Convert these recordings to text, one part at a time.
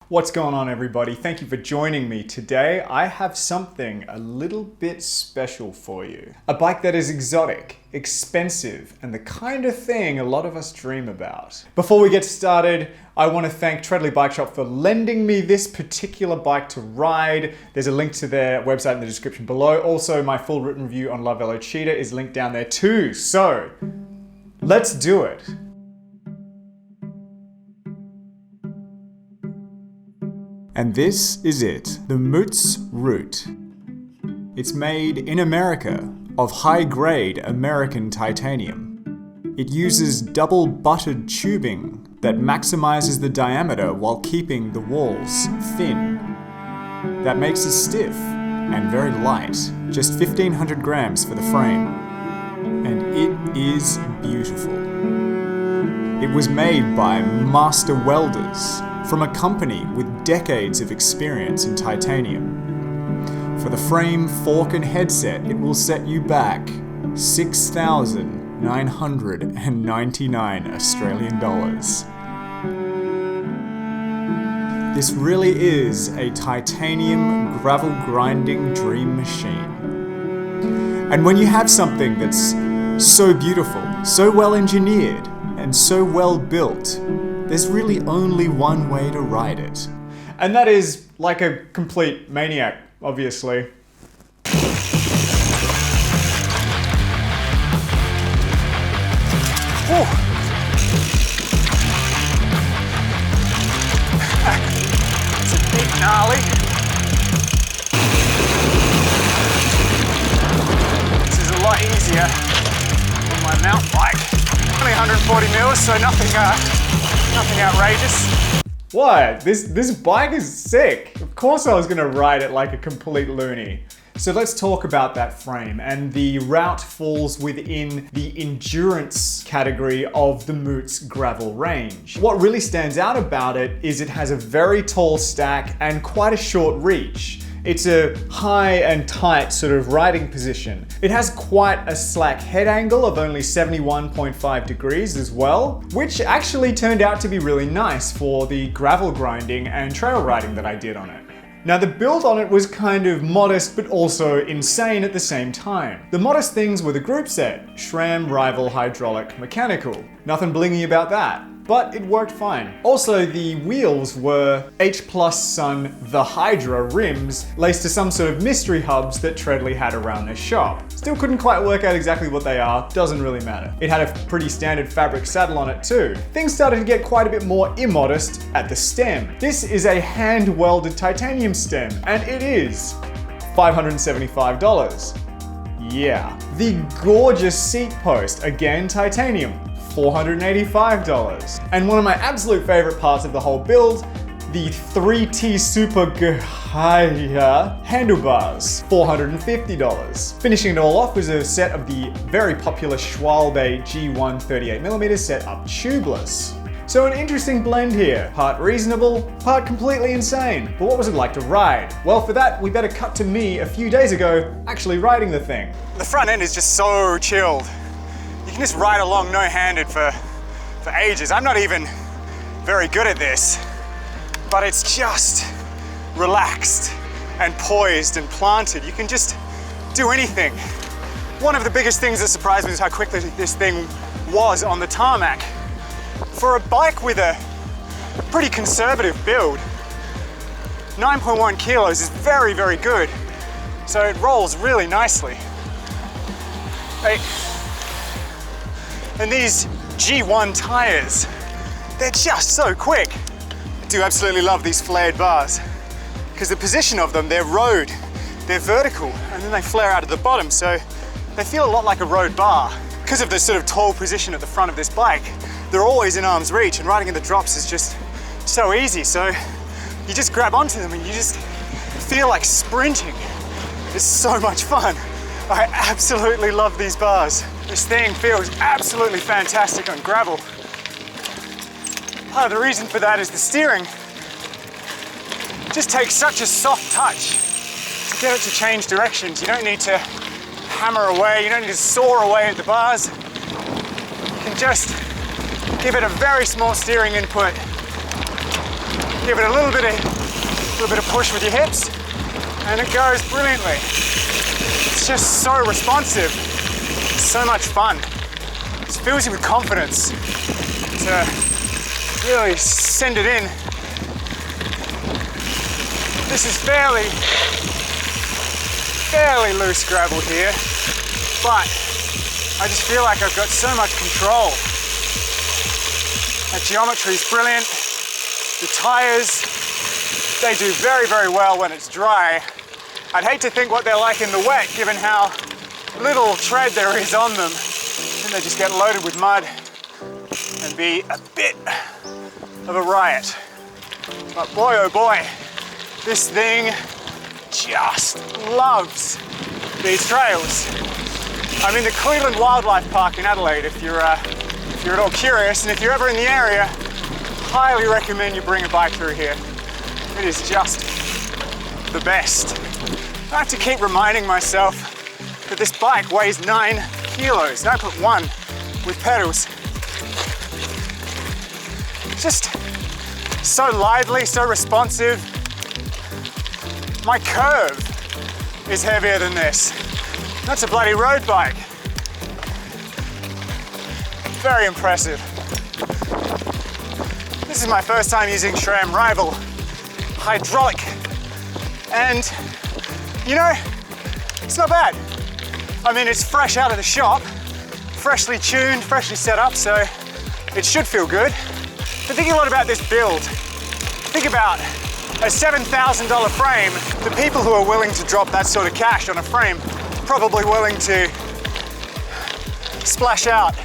What's going on, everybody? Thank you for joining me. Today I have something a little bit special for you. A bike that is exotic, expensive, and the kind of thing a lot of us dream about. Before we get started, I want to thank Treadley Bike Shop for lending me this particular bike to ride. There's a link to their website in the description below. Also, my full written review on La Velocita is linked down there too. So, let's do it. And this is it, the Moots Routt. It's made in America of high-grade American titanium. It uses double buttered tubing that maximizes the diameter while keeping the walls thin. That makes it stiff and very light, just 1,500 grams for the frame. And it is beautiful. It was made by master welders from a company with decades of experience in titanium. For the frame, fork and headset, it will set you back $6,999 Australian dollars. This really is a titanium gravel grinding dream machine. And when you have something that's so beautiful, so well engineered, and so well built, there's really only one way to ride it. And that is like a complete maniac, obviously. Whew. It's a bit gnarly. This is a lot easier than my mountain bike. Only 140 mils, so nothing outrageous. What? This bike is sick. Of course I was gonna ride it like a complete loony. So let's talk about that frame, and the Routt falls within the endurance category of the Moots gravel range. What really stands out about it is it has a very tall stack and quite a short reach. It's a high and tight sort of riding position. It has quite a slack head angle of only 71.5 degrees as well, which actually turned out to be really nice for the gravel grinding and trail riding that I did on it. Now, the build on it was kind of modest, but also insane at the same time. The modest things were the group set, SRAM, Rival, Hydraulic, Mechanical. Nothing blingy about that, but it worked fine. Also, the wheels were H+ Sun The Hydra rims laced to some sort of mystery hubs that Treadley had around their shop. Still couldn't quite work out exactly what they are, doesn't really matter. It had a pretty standard fabric saddle on it too. Things started to get quite a bit more immodest at the stem. This is a hand-welded titanium stem, and it is $575. Yeah. The gorgeous seat post, again titanium, $485. And one of my absolute favorite parts of the whole build, the 3T Super Gehaya handlebars, $450. Finishing it all off was a set of the very popular Schwalbe G1 38mm set up tubeless. So an interesting blend here. Part reasonable, part completely insane. But what was it like to ride? Well, for that, we better cut to me a few days ago actually riding the thing. The front end is just so chilled. You can just ride along no-handed for ages. I'm not even very good at this, but it's just relaxed and poised and planted. You can just do anything. One of the biggest things that surprised me is how quickly this thing was on the tarmac. For a bike with a pretty conservative build, 9.1 kilos is very, very good. So it rolls really nicely. And these G1 tires, they're just so quick. I do absolutely love these flared bars because the position of them, they're road, they're vertical, and then they flare out at the bottom, so they feel a lot like a road bar. Because of the sort of tall position at the front of this bike, they're always in arm's reach, and riding in the drops is just so easy. So you just grab onto them and you just feel like sprinting. It's so much fun. I absolutely love these bars. This thing feels absolutely fantastic on gravel. Part of the reason for that is the steering. It just takes such a soft touch to get it to change directions. You don't need to hammer away, you don't need to saw away at the bars. You can just give it a very small steering input. Give it a little bit of push with your hips, and it goes brilliantly. It's just so responsive, so much fun. It fills you with confidence to really send it in. This is fairly loose gravel here, but I just feel like I've got so much control. That geometry is brilliant. The tires, they do very, very well when it's dry. I'd hate to think what they're like in the wet, given how little tread there is on them. And they just get loaded with mud and be a bit of a riot. But boy, oh boy, this thing just loves these trails. I'm in the Cleveland Wildlife Park in Adelaide, if you're at all curious, and if you're ever in the area, highly recommend you bring a bike through here. It is just the best. I have to keep reminding myself that this bike weighs 9 kilos, 9.1 with pedals. It's just so lively, so responsive. My curve is heavier than this. That's a bloody road bike. Very impressive. This is my first time using SRAM Rival hydraulic, and you know, it's not bad. I mean, it's fresh out of the shop, freshly tuned, freshly set up, so it should feel good. But think a lot about this build. Think about a $7,000 frame. The people who are willing to drop that sort of cash on a frame, probably willing to splash out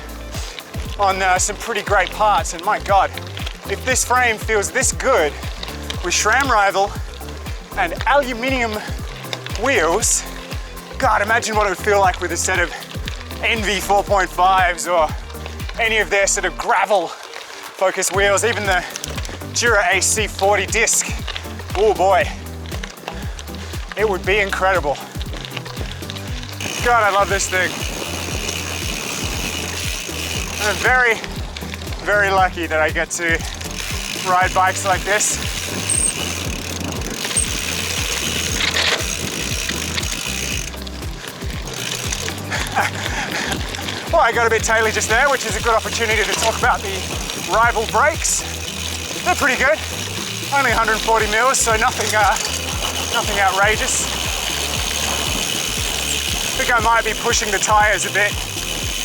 on some pretty great parts. And my God, if this frame feels this good with SRAM Rival and aluminium wheels, God, imagine what it would feel like with a set of Envy 4.5s or any of their sort of gravel focus wheels, even the Dura AC 40 disc. Oh boy, it would be incredible. God, I love this thing. I'm very, very lucky that I get to ride bikes like this. Well, I got a bit taily just there, which is a good opportunity to talk about the Rival brakes. They're pretty good. Only 140 mils, so nothing outrageous. I think I might be pushing the tires a bit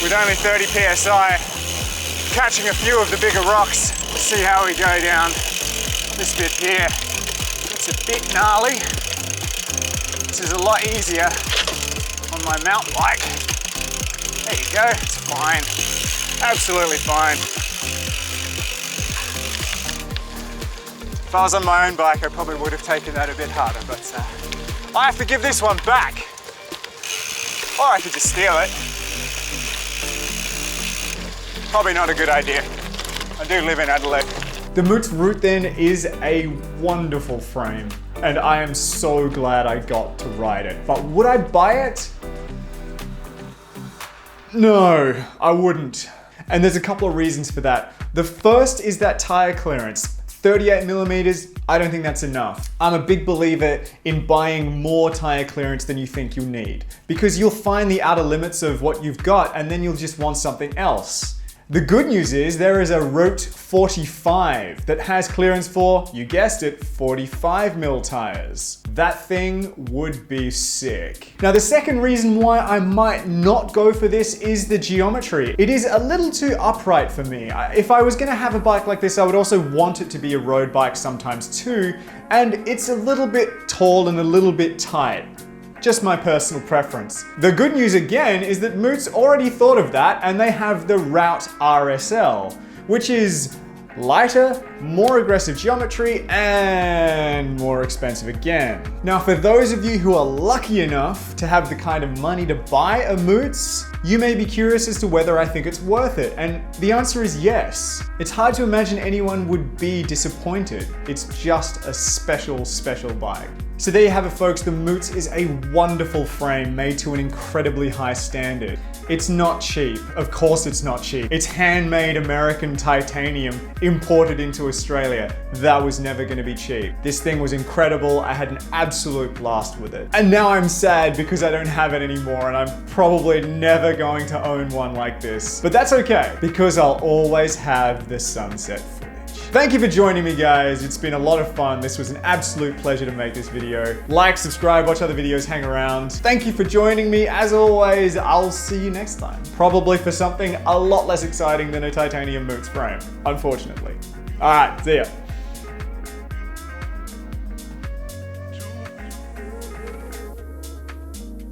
with only 30 PSI, catching a few of the bigger rocks to see how we go down this bit here. It's a bit gnarly. This is a lot easier on my mountain bike. There you go, it's fine. Absolutely fine. If I was on my own bike, I probably would have taken that a bit harder, but I have to give this one back. Or I could just steal it. Probably not a good idea. I do live in Adelaide. The Moots Routt then is a wonderful frame, and I am so glad I got to ride it. But would I buy it? No, I wouldn't. And there's a couple of reasons for that. The first is that tire clearance. 38 millimeters, I don't think that's enough. I'm a big believer in buying more tire clearance than you think you'll need, because you'll find the outer limits of what you've got and then you'll just want something else. The good news is there is a Routt 45 that has clearance for, you guessed it, 45 mil tires. That thing would be sick. Now, the second reason why I might not go for this is the geometry. It is a little too upright for me. If I was gonna have a bike like this, I would also want it to be a road bike sometimes too, and it's a little bit tall and a little bit tight. Just my personal preference. The good news again is that Moots already thought of that, and they have the Routt RSL, which is lighter, more aggressive geometry, and more expensive again. Now, for those of you who are lucky enough to have the kind of money to buy a Moots, you may be curious as to whether I think it's worth it, and the answer is yes. It's hard to imagine anyone would be disappointed. It's just a special, special bike. So there you have it, folks. The Moots is a wonderful frame made to an incredibly high standard. It's not cheap. Of course it's not cheap. It's handmade American titanium imported into Australia. That was never gonna be cheap. This thing was incredible. I had an absolute blast with it. And now I'm sad because I don't have it anymore and I'm probably never going to own one like this. But that's okay, because I'll always have the sunset footage. Thank you for joining me, guys. It's been a lot of fun. This was an absolute pleasure to make this video. Like, subscribe, watch other videos, hang around. Thank you for joining me. As always, I'll see you next time. Probably for something a lot less exciting than a titanium Moots frame, unfortunately. All right, see ya.